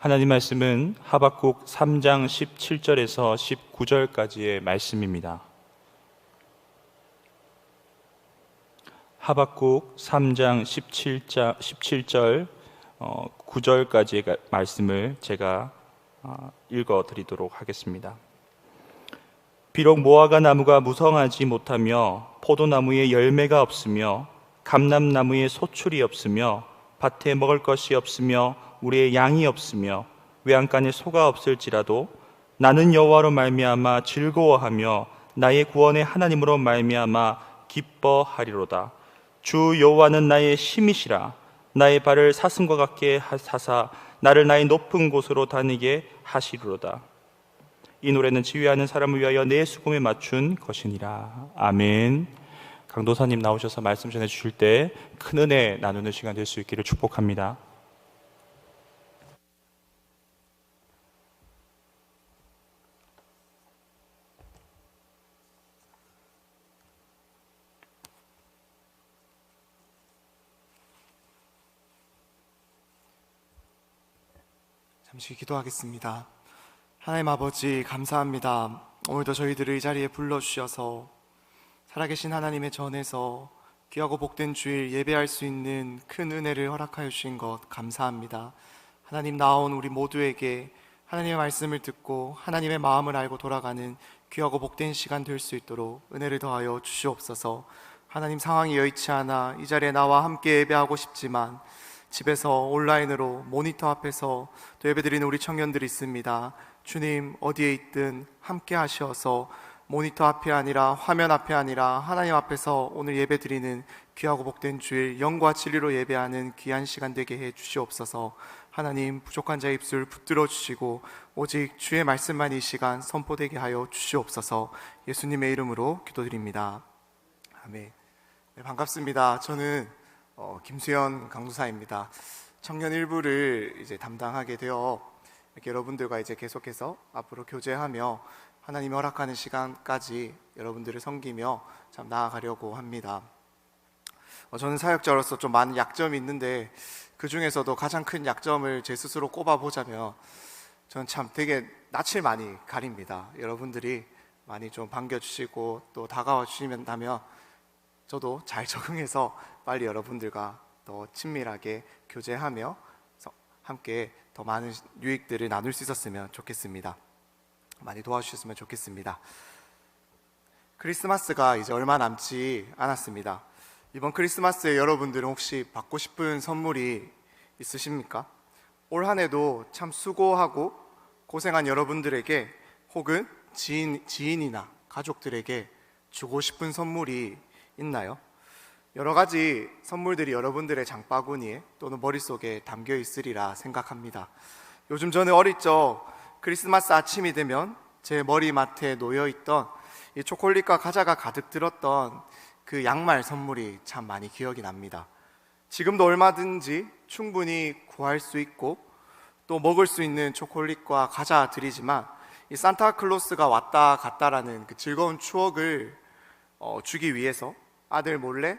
하나님 말씀은 하박국 3장 17절에서 19절까지의 말씀입니다. 하박국 3장 17절 9절까지의 말씀을 제가 읽어드리도록 하겠습니다. 비록 무화과 나무가 무성하지 못하며 포도나무에 열매가 없으며 감람나무에 소출이 없으며 밭에 먹을 것이 없으며 우리의 양이 없으며 외양간에 소가 없을지라도 나는 여호와로 말미암아 즐거워하며 나의 구원의 하나님으로 말미암아 기뻐하리로다. 주 여호와는 나의 힘이시라. 나의 발을 사슴과 같게 하사 나를 나의 높은 곳으로 다니게 하시리로다. 이 노래는 지휘하는 사람을 위하여 내 수금에 맞춘 것이니라. 아멘. 강도사님 나오셔서 말씀 전해주실 때 큰 은혜 나누는 시간 될 수 있기를 축복합니다. 잠시 기도하겠습니다. 하나님 아버지, 감사합니다. 오늘도 저희들을 이 자리에 불러주셔서 살아계신 하나님의 전에서 귀하고 복된 주일 예배할 수 있는 큰 은혜를 허락하여 주신 것 감사합니다. 하나님, 나온 우리 모두에게 하나님의 말씀을 듣고 하나님의 마음을 알고 돌아가는 귀하고 복된 시간 될 수 있도록 은혜를 더하여 주시옵소서. 하나님, 상황이 여의치 않아 이 자리에 나와 함께 예배하고 싶지만 집에서 온라인으로 모니터 앞에서 또 예배드리는 우리 청년들이 있습니다. 주님, 어디에 있든 함께 하셔서 모니터 앞이 아니라 화면 앞이 아니라 하나님 앞에서 오늘 예배드리는 귀하고 복된 주일 영과 진리로 예배하는 귀한 시간 되게 해 주시옵소서. 하나님, 부족한 자의 입술 붙들어 주시고 오직 주의 말씀만 이 시간 선포되게 하여 주시옵소서. 예수님의 이름으로 기도드립니다. 아멘. 네, 반갑습니다. 저는 김수현 강도사입니다. 청년 일부를 이제 담당하게 되어 이렇게 여러분들과 이제 계속해서 앞으로 교제하며 하나님이 허락하는 시간까지 여러분들을 섬기며 참 나아가려고 합니다. 저는 사역자로서 좀 많은 약점이 있는데 그 중에서도 가장 큰 약점을 제 스스로 꼽아보자면 저는 참 되게 낯을 많이 가립니다. 여러분들이 많이 좀 반겨주시고 또 다가와 주시면 저도 잘 적응해서 빨리 여러분들과 더 친밀하게 교제하며 함께 더 많은 유익들을 나눌 수 있었으면 좋겠습니다. 많이 도와주셨으면 좋겠습니다. 크리스마스가 이제 얼마 남지 않았습니다. 이번 크리스마스에 여러분들은 혹시 받고 싶은 선물이 있으십니까? 올 한 해도 참 수고하고 고생한 여러분들에게 혹은 지인이나 가족들에게 주고 싶은 선물이 있나요? 여러 가지 선물들이 여러분들의 장바구니에 또는 머릿속에 담겨 있으리라 생각합니다. 요즘 저는 어릴 적 크리스마스 아침이 되면 제 머리맡에 놓여있던 이 초콜릿과 과자가 가득 들었던 그 양말 선물이 참 많이 기억이 납니다. 지금도 얼마든지 충분히 구할 수 있고 또 먹을 수 있는 초콜릿과 과자들이지만 이 산타클로스가 왔다 갔다라는 그 즐거운 추억을 주기 위해서 아들 몰래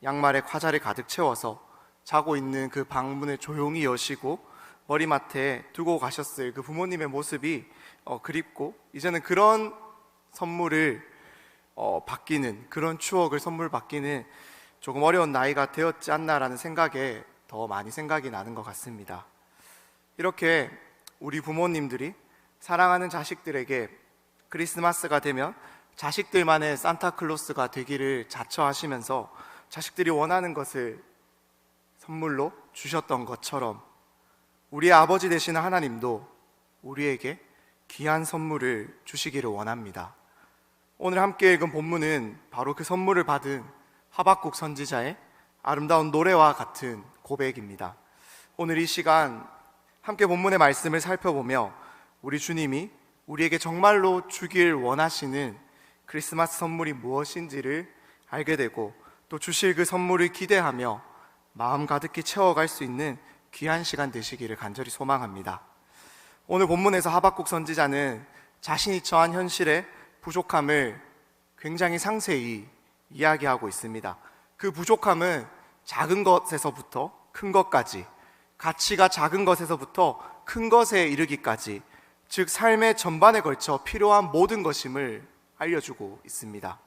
양말에 과자를 가득 채워서 자고 있는 그 방문을 조용히 여시고 머리맡에 두고 가셨을 그 부모님의 모습이 그립고 이제는 그런 선물을 받기는, 그런 추억을 선물 받기는 조금 어려운 나이가 되었지 않나라는 생각에 더 많이 생각이 나는 것 같습니다. 이렇게 우리 부모님들이 사랑하는 자식들에게 크리스마스가 되면 자식들만의 산타클로스가 되기를 자처하시면서 자식들이 원하는 것을 선물로 주셨던 것처럼 우리의 아버지 되시는 하나님도 우리에게 귀한 선물을 주시기를 원합니다. 오늘 함께 읽은 본문은 바로 그 선물을 받은 하박국 선지자의 아름다운 노래와 같은 고백입니다. 오늘 이 시간 함께 본문의 말씀을 살펴보며 우리 주님이 우리에게 정말로 주길 원하시는 크리스마스 선물이 무엇인지를 알게 되고 또 주실 그 선물을 기대하며 마음 가득히 채워갈 수 있는 귀한 시간 되시기를 간절히 소망합니다. 오늘 본문에서 하박국 선지자는 자신이 처한 현실의 부족함을 굉장히 상세히 이야기하고 있습니다. 그 부족함은 작은 것에서부터 큰 것까지 가치가 작은 것에서부터 큰 것에 이르기까지, 즉 삶의 전반에 걸쳐 필요한 모든 것임을 알려주고 있습니다.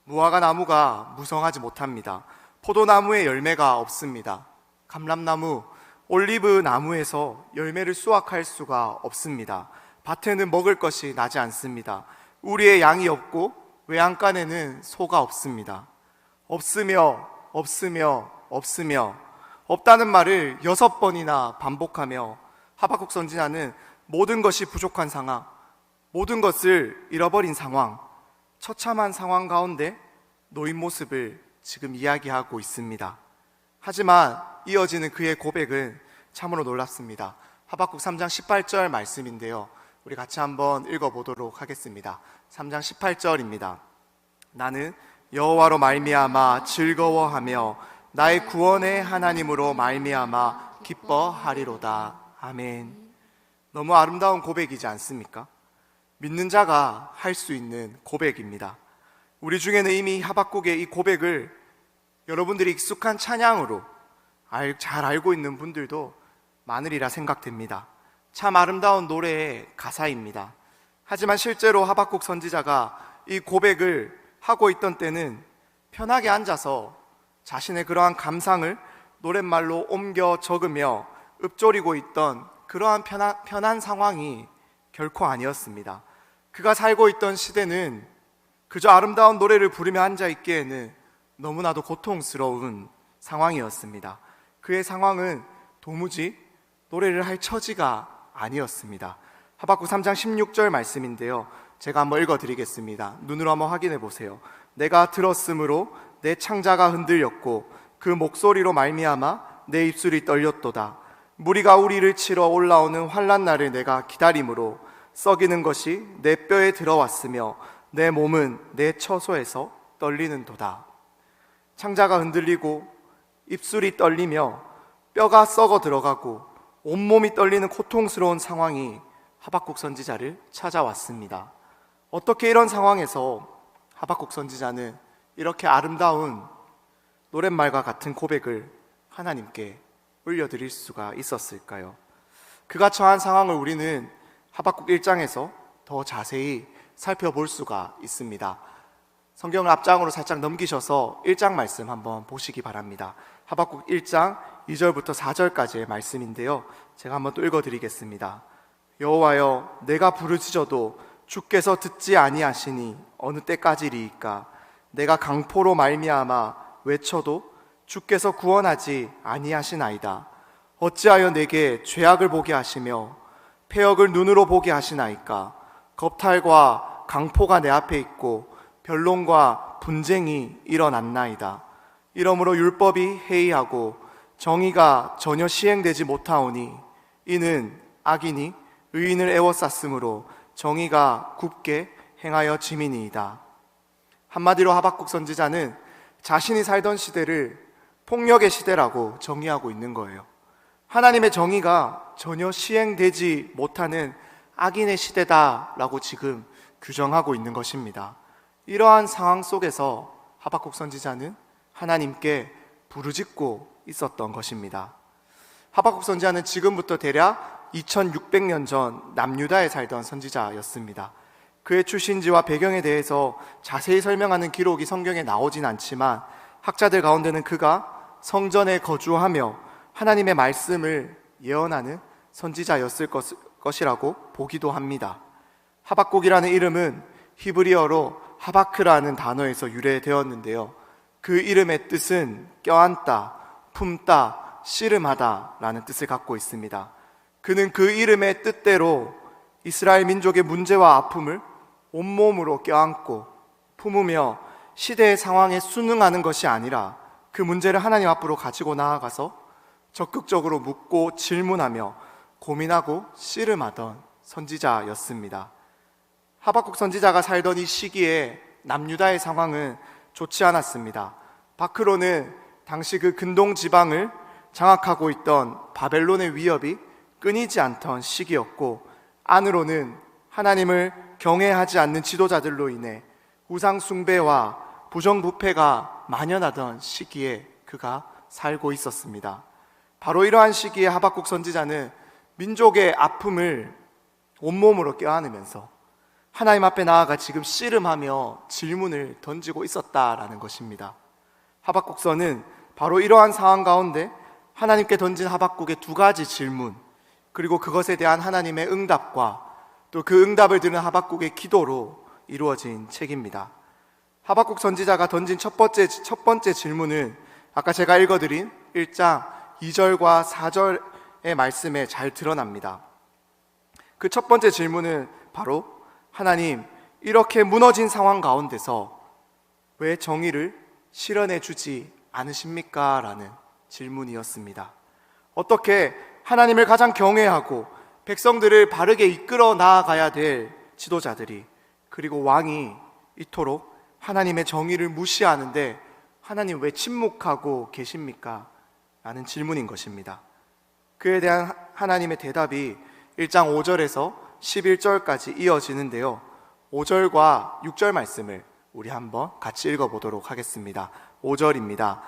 무화과 나무가 무성하지 못합니다. 포도나무에 열매가 없습니다. 감람나무, 올리브 나무에서 열매를 수확할 수가 없습니다. 밭에는 먹을 것이 나지 않습니다. 우리의 양이 없고 외양간에는 소가 없습니다. 없으며 없다는 말을 6번이나 반복하며 하박국 선지자는 모든 것이 부족한 상황, 모든 것을 잃어버린 상황, 처참한 상황 가운데 놓인 모습을 지금 이야기하고 있습니다. 하지만 이어지는 그의 고백은 참으로 놀랍습니다. 하박국 3장 18절 말씀인데요, 우리 같이 한번 읽어보도록 하겠습니다. 3장 18절입니다. 나는 여호와로 말미암아 즐거워하며 나의 구원의 하나님으로 말미암아 기뻐하리로다. 아멘. 너무 아름다운 고백이지 않습니까? 믿는 자가 할 수 있는 고백입니다. 우리 중에는 이미 하박국의 이 고백을 여러분들이 익숙한 찬양으로 잘 알고 있는 분들도 많으리라 생각됩니다. 참 아름다운 노래의 가사입니다. 하지만 실제로 하박국 선지자가 이 고백을 하고 있던 때는 편하게 앉아서 자신의 그러한 감상을 노랫말로 옮겨 적으며 읊조리고 있던 그러한 편한 상황이 결코 아니었습니다. 그가 살고 있던 시대는 그저 아름다운 노래를 부르며 앉아있기에는 너무나도 고통스러운 상황이었습니다. 그의 상황은 도무지 노래를 할 처지가 아니었습니다. 하박국 3장 16절 말씀인데요, 제가 한번 읽어드리겠습니다. 눈으로 한번 확인해 보세요. 내가 들었으므로 내 창자가 흔들렸고 그 목소리로 말미암아 내 입술이 떨렸도다. 무리가 우리를 치러 올라오는 환난 날을 내가 기다림으로 썩이는 것이 내 뼈에 들어왔으며 내 몸은 내 처소에서 떨리는도다. 창자가 흔들리고 입술이 떨리며 뼈가 썩어 들어가고 온몸이 떨리는 고통스러운 상황이 하박국 선지자를 찾아왔습니다. 어떻게 이런 상황에서 하박국 선지자는 이렇게 아름다운 노랫말과 같은 고백을 하나님께 올려드릴 수가 있었을까요? 그가 처한 상황을 우리는 하박국 1장에서 더 자세히 살펴볼 수가 있습니다. 성경을 앞장으로 살짝 넘기셔서 1장 말씀 한번 보시기 바랍니다. 하박국 1장 2절부터 4절까지의 말씀인데요, 제가 한번 또 읽어드리겠습니다. 여호와여, 내가 부르짖어도 주께서 듣지 아니하시니 어느 때까지리이까? 내가 강포로 말미암아 외쳐도 주께서 구원하지 아니하시나이다. 어찌하여 내게 죄악을 보게 하시며 패역을 눈으로 보게 하시나이까? 겁탈과 강포가 내 앞에 있고 변론과 분쟁이 일어났나이다. 이러므로 율법이 해이하고 정의가 전혀 시행되지 못하오니 이는 악인이 의인을 애워쌌으므로 정의가 굽게 행하여 짐이니이다. 한마디로 하박국 선지자는 자신이 살던 시대를 폭력의 시대라고 정의하고 있는 거예요. 하나님의 정의가 전혀 시행되지 못하는 악인의 시대다라고 지금 규정하고 있는 것입니다. 이러한 상황 속에서 하박국 선지자는 하나님께 부르짖고 있었던 것입니다. 하박국 선지자는 지금부터 대략 2600년 전 남유다에 살던 선지자였습니다. 그의 출신지와 배경에 대해서 자세히 설명하는 기록이 성경에 나오진 않지만 학자들 가운데는 그가 성전에 거주하며 하나님의 말씀을 예언하는 선지자였을 것이라고 보기도 합니다. 하박국이라는 이름은 히브리어로 하바크라는 단어에서 유래되었는데요, 그 이름의 뜻은 껴안다, 품다, 씨름하다 라는 뜻을 갖고 있습니다. 그는 그 이름의 뜻대로 이스라엘 민족의 문제와 아픔을 온몸으로 껴안고 품으며 시대의 상황에 순응하는 것이 아니라 그 문제를 하나님 앞으로 가지고 나아가서 적극적으로 묻고 질문하며 고민하고 씨름하던 선지자였습니다. 하박국 선지자가 살던 이 시기에 남유다의 상황은 좋지 않았습니다. 밖으로는 당시 그 근동 지방을 장악하고 있던 바벨론의 위협이 끊이지 않던 시기였고, 안으로는 하나님을 경외하지 않는 지도자들로 인해 우상 숭배와 부정부패가 만연하던 시기에 그가 살고 있었습니다. 바로 이러한 시기에 하박국 선지자는 민족의 아픔을 온몸으로 껴안으면서 하나님 앞에 나아가 지금 씨름하며 질문을 던지고 있었다라는 것입니다. 하박국서는 바로 이러한 상황 가운데 하나님께 던진 하박국의 두 가지 질문, 그리고 그것에 대한 하나님의 응답과 또 그 응답을 들은 하박국의 기도로 이루어진 책입니다. 하박국 선지자가 던진 첫 번째 질문은 아까 제가 읽어드린 1장 2절과 4절의 말씀에 잘 드러납니다. 그 첫 번째 질문은 바로 하나님, 이렇게 무너진 상황 가운데서 왜 정의를 실현해 주지 않으십니까? 라는 질문이었습니다. 어떻게 하나님을 가장 경외하고 백성들을 바르게 이끌어 나아가야 될 지도자들이, 그리고 왕이 이토록 하나님의 정의를 무시하는데 하나님 왜 침묵하고 계십니까? 라는 질문인 것입니다. 그에 대한 하나님의 대답이 1장 5절에서 11절까지 이어지는데요, 5절과 6절 말씀을 우리 한번 같이 읽어보도록 하겠습니다. 5절입니다.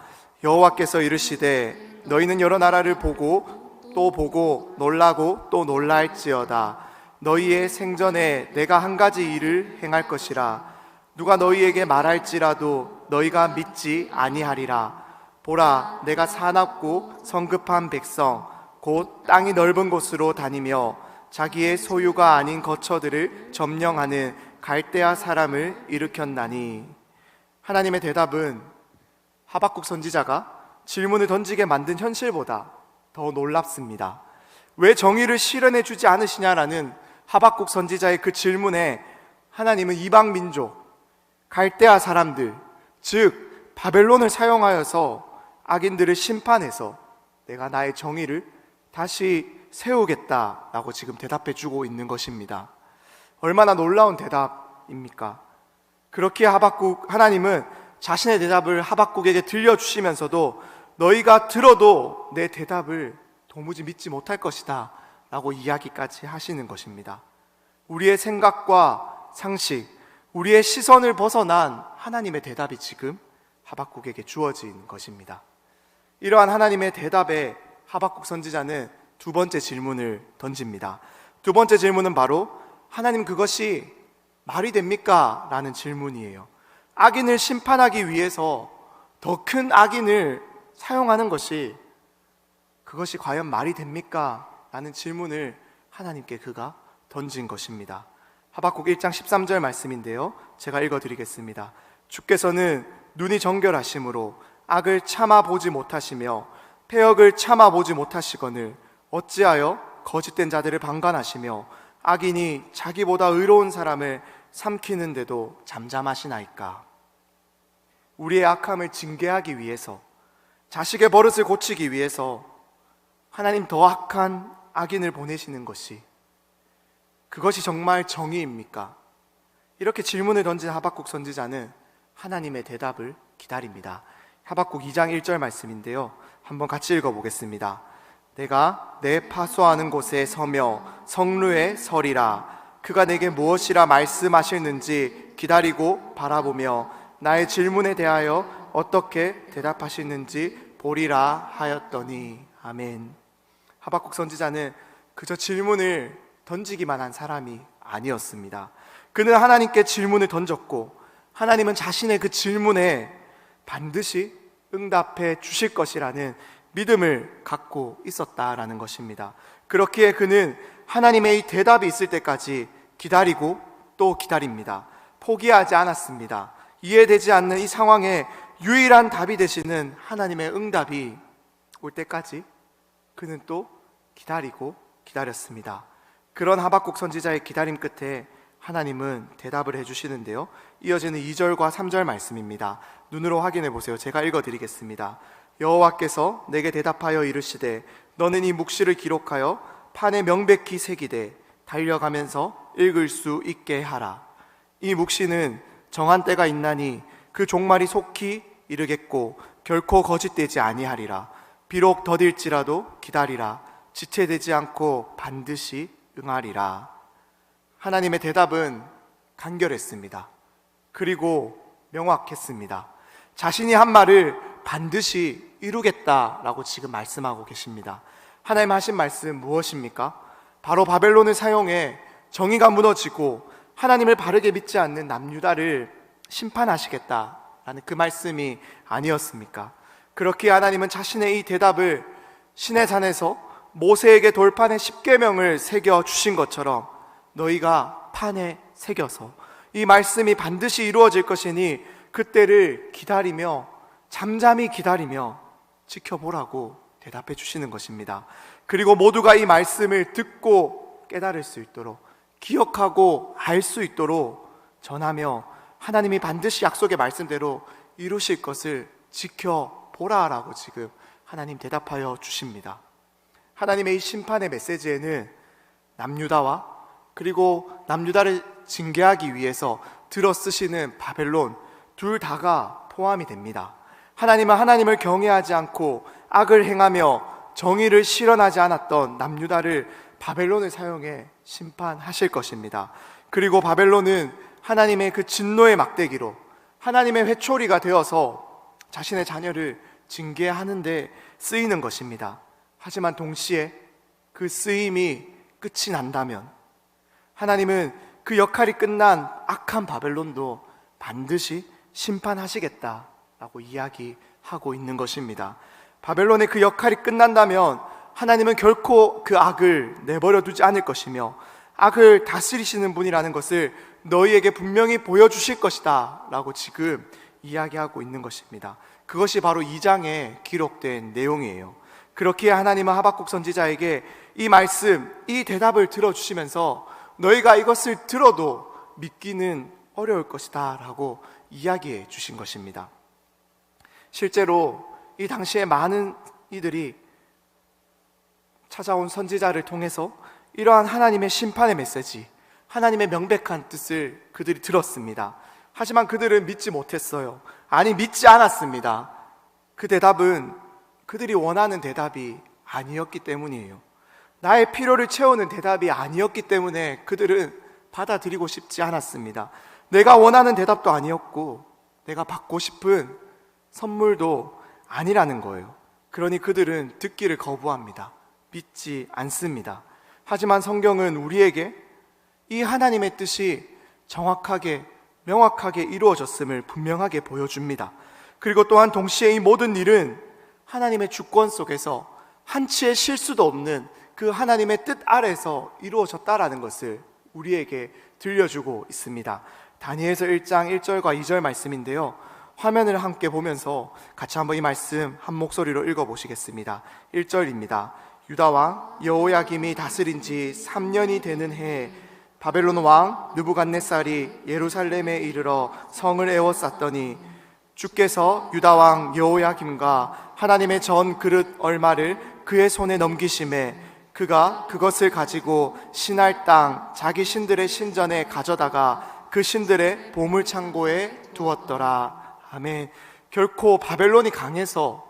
여호와께서 이르시되 너희는 여러 나라를 보고 또 보고 놀라고 또 놀랄지어다. 너희의 생전에 내가 한 가지 일을 행할 것이라. 누가 너희에게 말할지라도 너희가 믿지 아니하리라. 보라, 내가 사납고 성급한 백성 곧 땅이 넓은 곳으로 다니며 자기의 소유가 아닌 거처들을 점령하는 갈대아 사람을 일으켰나니. 하나님의 대답은 하박국 선지자가 질문을 던지게 만든 현실보다 더 놀랍습니다. 왜 정의를 실현해 주지 않으시냐라는 하박국 선지자의 그 질문에 하나님은 이방 민족, 갈대아 사람들, 즉 바벨론을 사용하여서 악인들을 심판해서 내가 나의 정의를 다시 세우겠다라고 지금 대답해 주고 있는 것입니다. 얼마나 놀라운 대답입니까? 그렇게 하나님은 자신의 대답을 하박국에게 들려주시면서도 너희가 들어도 내 대답을 도무지 믿지 못할 것이다 라고 이야기까지 하시는 것입니다. 우리의 생각과 상식, 우리의 시선을 벗어난 하나님의 대답이 지금 하박국에게 주어진 것입니다. 이러한 하나님의 대답에 하박국 선지자는 두 번째 질문을 던집니다. 두 번째 질문은 바로 하나님, 그것이 말이 됩니까? 라는 질문이에요. 악인을 심판하기 위해서 더 큰 악인을 사용하는 것이, 그것이 과연 말이 됩니까? 라는 질문을 하나님께 그가 던진 것입니다. 하박국 1장 13절 말씀인데요, 제가 읽어드리겠습니다. 주께서는 눈이 정결하심으로 악을 참아보지 못하시며 패역을 참아보지 못하시거늘 어찌하여 거짓된 자들을 방관하시며 악인이 자기보다 의로운 사람을 삼키는데도 잠잠하시나이까. 우리의 악함을 징계하기 위해서, 자식의 버릇을 고치기 위해서 하나님 더 악한 악인을 보내시는 것이, 그것이 정말 정의입니까? 이렇게 질문을 던진 하박국 선지자는 하나님의 대답을 기다립니다. 하박국 2장 1절 말씀인데요, 한번 같이 읽어보겠습니다. 내가 내 파수하는 곳에 서며 성루에 서리라. 그가 내게 무엇이라 말씀하시는지 기다리고 바라보며 나의 질문에 대하여 어떻게 대답하시는지 보리라 하였더니. 아멘. 하박국 선지자는 그저 질문을 던지기만 한 사람이 아니었습니다. 그는 하나님께 질문을 던졌고 하나님은 자신의 그 질문에 반드시 응답해 주실 것이라는 믿음을 갖고 있었다라는 것입니다. 그렇기에 그는 하나님의 이 대답이 있을 때까지 기다리고 또 기다립니다. 포기하지 않았습니다. 이해되지 않는 이 상황에 유일한 답이 되시는 하나님의 응답이 올 때까지 그는 또 기다리고 기다렸습니다. 그런 하박국 선지자의 기다림 끝에 하나님은 대답을 해주시는데요, 이어지는 2절과 3절 말씀입니다. 눈으로 확인해 보세요. 제가 읽어드리겠습니다. 여호와께서 내게 대답하여 이르시되 너는 이 묵시를 기록하여 판에 명백히 새기되 달려가면서 읽을 수 있게 하라. 이 묵시는 정한 때가 있나니 그 종말이 속히 이르겠고 결코 거짓되지 아니하리라. 비록 더딜지라도 기다리라. 지체되지 않고 반드시 응하리라. 하나님의 대답은 간결했습니다. 그리고 명확했습니다. 자신이 한 말을 반드시 이루겠다라고 지금 말씀하고 계십니다. 하나님 하신 말씀 무엇입니까? 바로 바벨론을 사용해 정의가 무너지고 하나님을 바르게 믿지 않는 남유다를 심판하시겠다라는 그 말씀이 아니었습니까? 그렇게 하나님은 자신의 이 대답을 신의 산에서 모세에게 돌판에 십계명을 새겨 주신 것처럼 너희가 판에 새겨서 이 말씀이 반드시 이루어질 것이니 그때를 기다리며 잠잠히 기다리며 지켜보라고 대답해 주시는 것입니다. 그리고 모두가 이 말씀을 듣고 깨달을 수 있도록, 기억하고 알 수 있도록 전하며 하나님이 반드시 약속의 말씀대로 이루실 것을 지켜보라라고 지금 하나님 대답하여 주십니다. 하나님의 이 심판의 메시지에는 남유다와 그리고 남유다를 징계하기 위해서 들어쓰시는 바벨론 둘 다가 포함이 됩니다. 하나님은 하나님을 경외하지 않고 악을 행하며 정의를 실현하지 않았던 남유다를 바벨론을 사용해 심판하실 것입니다. 그리고 바벨론은 하나님의 그 진노의 막대기로 하나님의 회초리가 되어서 자신의 자녀를 징계하는 데 쓰이는 것입니다. 하지만 동시에 그 쓰임이 끝이 난다면 하나님은 그 역할이 끝난 악한 바벨론도 반드시 심판하시겠다라고 이야기하고 있는 것입니다. 바벨론의 그 역할이 끝난다면 하나님은 결코 그 악을 내버려 두지 않을 것이며 악을 다스리시는 분이라는 것을 너희에게 분명히 보여주실 것이다 라고 지금 이야기하고 있는 것입니다. 그것이 바로 2장에 기록된 내용이에요. 그렇기에 하나님은 하박국 선지자에게 이 말씀, 이 대답을 들어주시면서 너희가 이것을 들어도 믿기는 어려울 것이다 라고 이야기해 주신 것입니다. 실제로 이 당시에 많은 이들이 찾아온 선지자를 통해서 이러한 하나님의 심판의 메시지, 하나님의 명백한 뜻을 그들이 들었습니다. 하지만 그들은 믿지 못했어요. 아니, 믿지 않았습니다. 그 대답은 그들이 원하는 대답이 아니었기 때문이에요. 나의 필요를 채우는 대답이 아니었기 때문에 그들은 받아들이고 싶지 않았습니다. 내가 원하는 대답도 아니었고 내가 받고 싶은 선물도 아니라는 거예요. 그러니 그들은 듣기를 거부합니다. 믿지 않습니다. 하지만 성경은 우리에게 이 하나님의 뜻이 정확하게 명확하게 이루어졌음을 분명하게 보여줍니다. 그리고 또한 동시에 이 모든 일은 하나님의 주권 속에서 한치의 실수도 없는 그 하나님의 뜻 아래서 이루어졌다라는 것을 우리에게 들려주고 있습니다. 다니엘서 1장 1절과 2절 말씀인데요, 화면을 함께 보면서 같이 한번 이 말씀 한 목소리로 읽어보시겠습니다. 1절입니다. 유다 왕 여호야김이 다스린 지 3년이 되는 해에 바벨론 왕 느부갓네살이 예루살렘에 이르러 성을 에워쌌더니 주께서 유다 왕 여호야김과 하나님의 전 그릇 얼마를 그의 손에 넘기심에 그가 그것을 가지고 신할 땅 자기 신들의 신전에 가져다가 그 신들의 보물 창고에 두었더라. 아멘. 결코 바벨론이 강해서,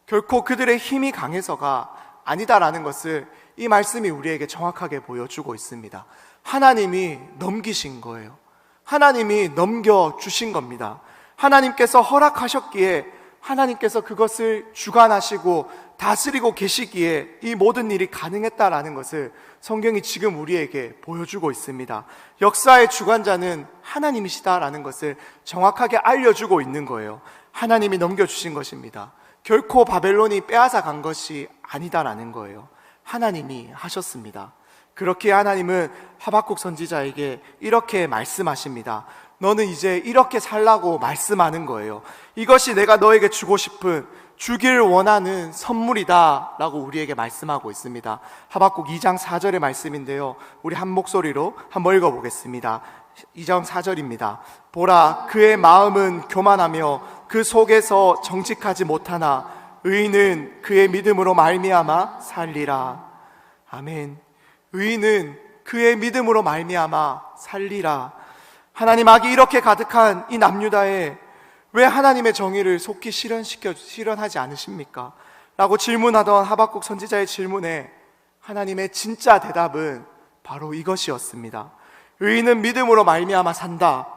결코 그들의 힘이 강해서가 아니다라는 것을 이 말씀이 우리에게 정확하게 보여주고 있습니다. 하나님이 넘기신 거예요. 하나님이 넘겨주신 겁니다. 하나님께서 허락하셨기에 하나님께서 그것을 주관하시고 다스리고 계시기에 이 모든 일이 가능했다라는 것을 성경이 지금 우리에게 보여주고 있습니다. 역사의 주관자는 하나님이시다라는 것을 정확하게 알려주고 있는 거예요. 하나님이 넘겨주신 것입니다. 결코 바벨론이 빼앗아 간 것이 아니다라는 거예요. 하나님이 하셨습니다. 그렇게 하나님은 하박국 선지자에게 이렇게 말씀하십니다. 너는 이제 이렇게 살라고 말씀하는 거예요. 이것이 내가 너에게 주고 싶은, 주기를 원하는 선물이다 라고 우리에게 말씀하고 있습니다. 하박국 2장 4절의 말씀인데요, 우리 한 목소리로 한번 읽어보겠습니다. 2장 4절입니다. 보라, 그의 마음은 교만하며 그 속에서 정직하지 못하나 의인은 그의 믿음으로 말미암아 살리라. 아멘. 의인은 그의 믿음으로 말미암아 살리라. 하나님 악이 이렇게 가득한 이 남유다에 왜 하나님의 정의를 속히 실현하지 않으십니까? 라고 질문하던 하박국 선지자의 질문에 하나님의 진짜 대답은 바로 이것이었습니다. 의인은 믿음으로 말미암아 산다.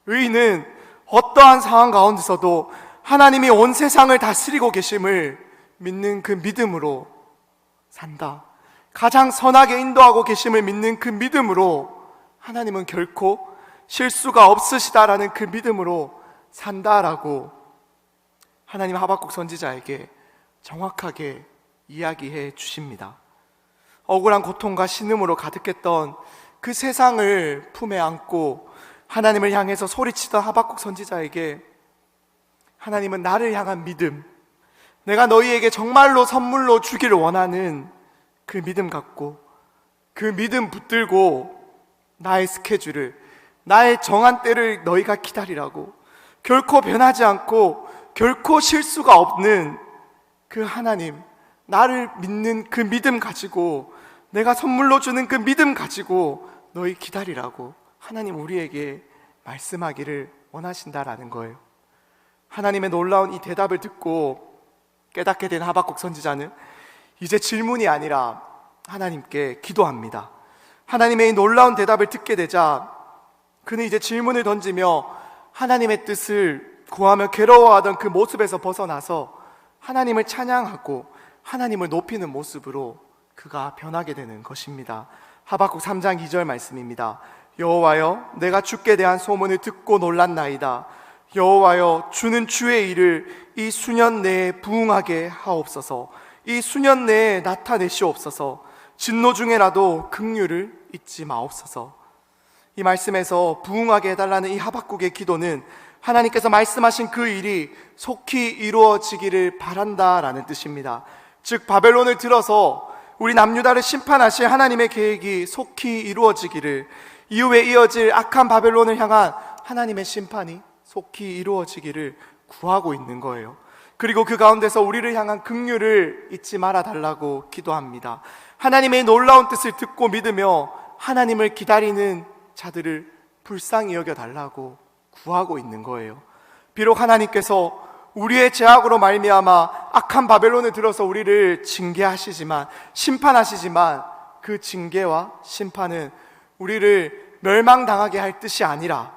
의인은 어떠한 상황 가운데서도 하나님이 온 세상을 다스리고 계심을 믿는 그 믿음으로 산다. 가장 선하게 인도하고 계심을 믿는 그 믿음으로 하나님은 결코 실수가 없으시다라는 그 믿음으로 산다라고 하나님 하박국 선지자에게 정확하게 이야기해 주십니다. 억울한 고통과 신음으로 가득했던 그 세상을 품에 안고 하나님을 향해서 소리치던 하박국 선지자에게 하나님은 나를 향한 믿음, 내가 너희에게 정말로 선물로 주기를 원하는 그 믿음 갖고 그 믿음 붙들고 나의 스케줄을, 나의 정한 때를 너희가 기다리라고, 결코 변하지 않고 결코 실수가 없는 그 하나님, 나를 믿는 그 믿음 가지고, 내가 선물로 주는 그 믿음 가지고 너희 기다리라고 하나님 우리에게 말씀하기를 원하신다라는 거예요. 하나님의 놀라운 이 대답을 듣고 깨닫게 된 하박국 선지자는 이제 질문이 아니라 하나님께 기도합니다. 하나님의 이 놀라운 대답을 듣게 되자 그는 이제 질문을 던지며 하나님의 뜻을 구하며 괴로워하던 그 모습에서 벗어나서 하나님을 찬양하고 하나님을 높이는 모습으로 그가 변하게 되는 것입니다. 하박국 3장 2절 말씀입니다. 여호와여, 내가 주께 대한 소문을 듣고 놀랐나이다. 여호와여, 주는 주의 일을 이 수년 내에 부응하게 하옵소서. 이 수년 내에 나타내시옵소서. 진노 중에라도 긍휼을 잊지 마옵소서. 이 말씀에서 부응하게 해달라는 이 하박국의 기도는 하나님께서 말씀하신 그 일이 속히 이루어지기를 바란다라는 뜻입니다. 즉 바벨론을 들어서 우리 남유다를 심판하실 하나님의 계획이 속히 이루어지기를, 이후에 이어질 악한 바벨론을 향한 하나님의 심판이 속히 이루어지기를 구하고 있는 거예요. 그리고 그 가운데서 우리를 향한 긍휼을 잊지 말아 달라고 기도합니다. 하나님의 놀라운 뜻을 듣고 믿으며 하나님을 기다리는 자들을 불쌍히 여겨 달라고 구하고 있는 거예요. 비록 하나님께서 우리의 죄악으로 말미암아 악한 바벨론을 들어서 우리를 징계하시지만, 심판하시지만 그 징계와 심판은 우리를 멸망당하게 할 뜻이 아니라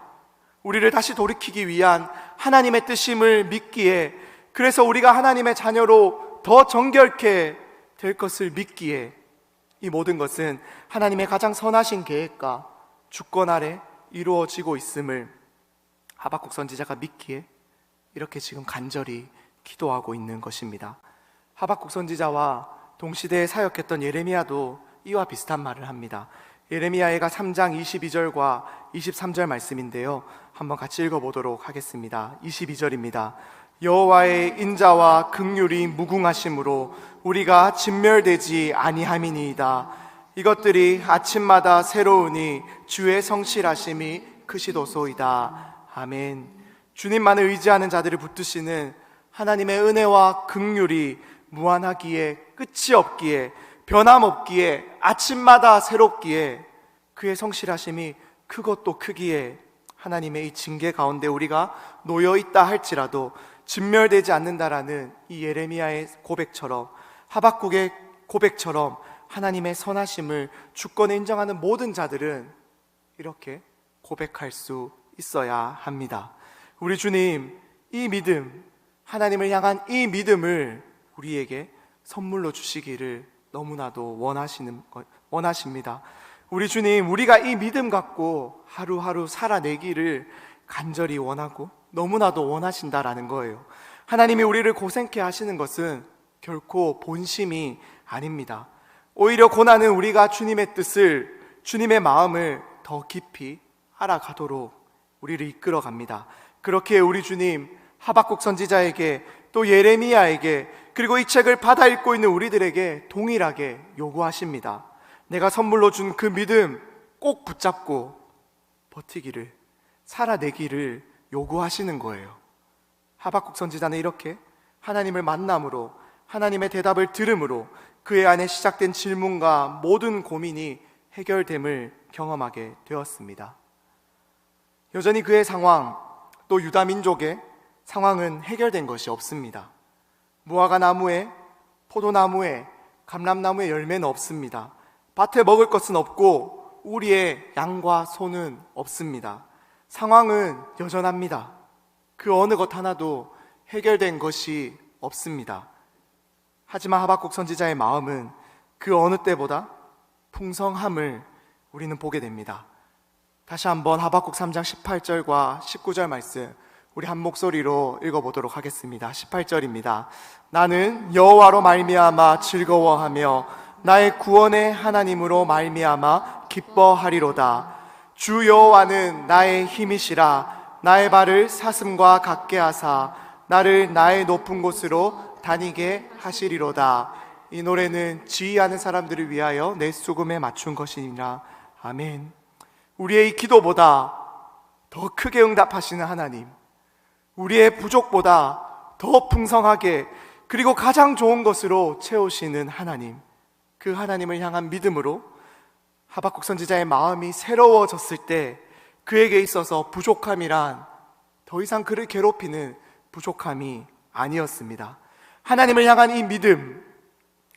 우리를 다시 돌이키기 위한 하나님의 뜻임을 믿기에, 그래서 우리가 하나님의 자녀로 더 정결케 될 것을 믿기에 이 모든 것은 하나님의 가장 선하신 계획과 주권 아래 이루어지고 있음을 하박국 선지자가 믿기에 이렇게 지금 간절히 기도하고 있는 것입니다. 하박국 선지자와 동시대에 사역했던 예레미야도 이와 비슷한 말을 합니다. 예레미야가 3장 22절과 23절 말씀인데요, 한번 같이 읽어보도록 하겠습니다. 22절입니다. 여호와의 인자와 긍휼이 무궁하심으로 우리가 진멸되지 아니함이니이다. 이것들이 아침마다 새로우니 주의 성실하심이 크시도소이다. 아멘. 주님만을 의지하는 자들을 붙드시는 하나님의 은혜와 긍휼이 무한하기에, 끝이 없기에, 변함없기에, 아침마다 새롭기에, 그의 성실하심이 크고 크기에 하나님의 이 징계 가운데 우리가 놓여있다 할지라도 진멸되지 않는다라는 이 예레미야의 고백처럼, 하박국의 고백처럼 하나님의 선하심을 주권에 인정하는 모든 자들은 이렇게 고백할 수 있어야 합니다. 우리 주님, 이 믿음, 하나님을 향한 이 믿음을 우리에게 선물로 주시기를 너무나도 원하십니다. 우리 주님, 우리가 이 믿음 갖고 하루하루 살아내기를 간절히 원하고 너무나도 원하신다라는 거예요. 하나님이 우리를 고생케 하시는 것은 결코 본심이 아닙니다. 오히려 고난은 우리가 주님의 뜻을, 주님의 마음을 더 깊이 알아가도록 우리를 이끌어 갑니다. 그렇게 우리 주님 하박국 선지자에게, 또 예레미야에게, 그리고 이 책을 받아 읽고 있는 우리들에게 동일하게 요구하십니다. 내가 선물로 준 그 믿음 꼭 붙잡고 버티기를, 살아내기를 요구하시는 거예요. 하박국 선지자는 이렇게 하나님을 만남으로, 하나님의 대답을 들음으로 그의 안에 시작된 질문과 모든 고민이 해결됨을 경험하게 되었습니다. 여전히 그의 상황, 또 유다 민족의 상황은 해결된 것이 없습니다. 무화과 나무에, 포도나무에, 감람나무에 열매는 없습니다. 밭에 먹을 것은 없고 우리의 양과 소는 없습니다. 상황은 여전합니다. 그 어느 것 하나도 해결된 것이 없습니다. 하지만 하박국 선지자의 마음은 그 어느 때보다 풍성함을 우리는 보게 됩니다. 다시 한번 하박국 3장 18절과 19절 말씀 우리 한 목소리로 읽어보도록 하겠습니다. 18절입니다. 나는 여호와로 말미암아 즐거워하며 나의 구원의 하나님으로 말미암아 기뻐하리로다. 주 여호와는 나의 힘이시라. 나의 발을 사슴과 같게 하사 나를 나의 높은 곳으로 다니게 하시리로다. 이 노래는 지휘하는 사람들을 위하여 내 수금에 맞춘 것이니라. 아멘. 우리의 이 기도보다 더 크게 응답하시는 하나님, 우리의 부족보다 더 풍성하게 그리고 가장 좋은 것으로 채우시는 하나님, 그 하나님을 향한 믿음으로 하박국 선지자의 마음이 새로워졌을 때 그에게 있어서 부족함이란 더 이상 그를 괴롭히는 부족함이 아니었습니다. 하나님을 향한 이 믿음,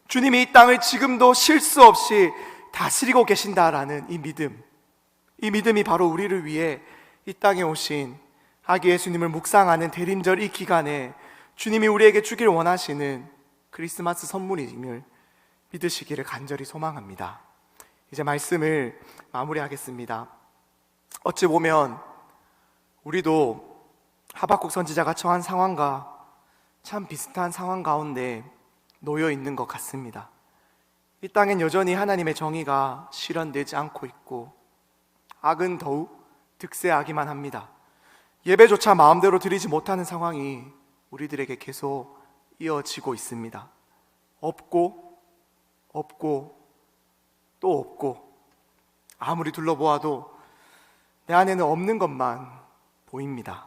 주님이 이 땅을 지금도 실수 없이 다스리고 계신다라는 이 믿음이 바로 우리를 위해 이 땅에 오신 아기 예수님을 묵상하는 대림절 이 기간에 주님이 우리에게 주길 원하시는 크리스마스 선물임을 믿으시기를 간절히 소망합니다. 이제 말씀을 마무리하겠습니다. 어찌 보면 우리도 하박국 선지자가 처한 상황과 참 비슷한 상황 가운데 놓여 있는 것 같습니다. 이 땅엔 여전히 하나님의 정의가 실현되지 않고 있고 악은 더욱 득세하기만 합니다. 예배조차 마음대로 드리지 못하는 상황이 우리들에게 계속 이어지고 있습니다. 없고 또 없고, 아무리 둘러보아도 내 안에는 없는 것만 보입니다.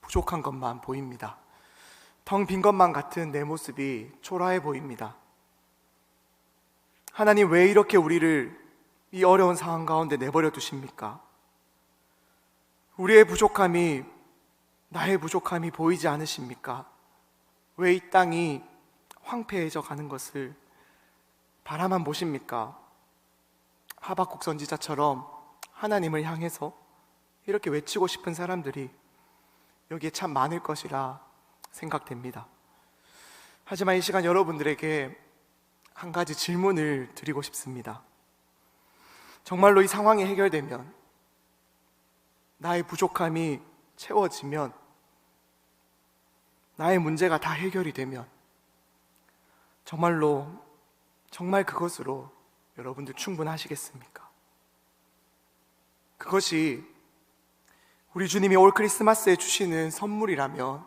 부족한 것만 보입니다. 텅 빈 것만 같은 내 모습이 초라해 보입니다. 하나님, 왜 이렇게 우리를 이 어려운 상황 가운데 내버려 두십니까? 우리의 부족함이, 나의 부족함이 보이지 않으십니까? 왜 이 땅이 황폐해져 가는 것을 바라만 보십니까? 하박국 선지자처럼 하나님을 향해서 이렇게 외치고 싶은 사람들이 여기에 참 많을 것이라 생각됩니다. 하지만 이 시간 여러분들에게 한 가지 질문을 드리고 싶습니다. 정말로 이 상황이 해결되면, 나의 부족함이 채워지면, 나의 문제가 다 해결이 되면 정말 그것으로 여러분들 충분하시겠습니까? 그것이 우리 주님이 올 크리스마스에 주시는 선물이라면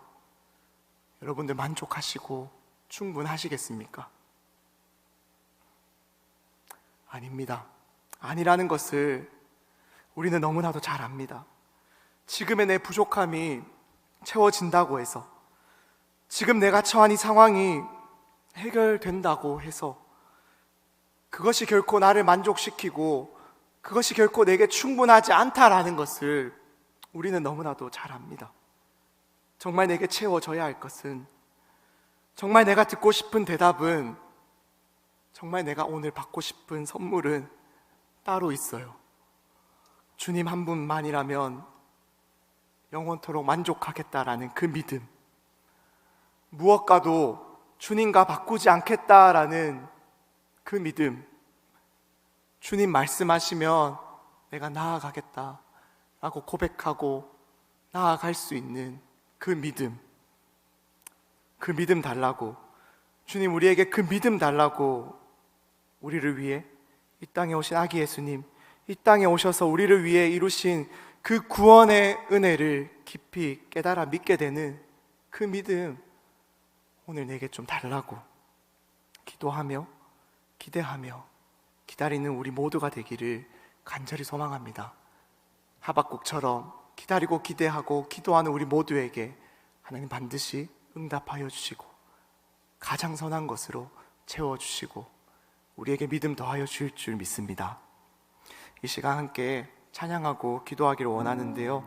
여러분들 만족하시고 충분하시겠습니까? 아닙니다. 아니라는 것을 우리는 너무나도 잘 압니다. 지금의 내 부족함이 채워진다고 해서, 지금 내가 처한 이 상황이 해결된다고 해서 그것이 결코 나를 만족시키고 그것이 결코 내게 충분하지 않다라는 것을 우리는 너무나도 잘 압니다. 정말 내게 채워져야 할 것은, 정말 내가 듣고 싶은 대답은, 정말 내가 오늘 받고 싶은 선물은 따로 있어요. 주님 한 분만이라면 영원토록 만족하겠다라는 그 믿음, 무엇과도 주님과 바꾸지 않겠다라는 그 믿음, 주님 말씀하시면 내가 나아가겠다라고 고백하고 나아갈 수 있는 그 믿음 달라고, 주님 우리에게 그 믿음 달라고 우리를 위해 이 땅에 오신 아기 예수님, 이 땅에 오셔서 우리를 위해 이루신 그 구원의 은혜를 깊이 깨달아 믿게 되는 그 믿음, 오늘 내게 좀 달라고 기도하며 기대하며 기다리는 우리 모두가 되기를 간절히 소망합니다. 하박국처럼 기다리고 기대하고 기도하는 우리 모두에게 하나님 반드시 응답하여 주시고 가장 선한 것으로 채워주시고 우리에게 믿음 더하여 주실 줄 믿습니다. 이 시간 함께 찬양하고 기도하기를 원하는데요,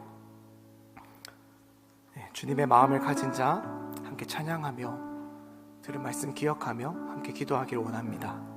주님의 마음을 가진 자 함께 찬양하며 들은 말씀 기억하며 함께 기도하기를 원합니다.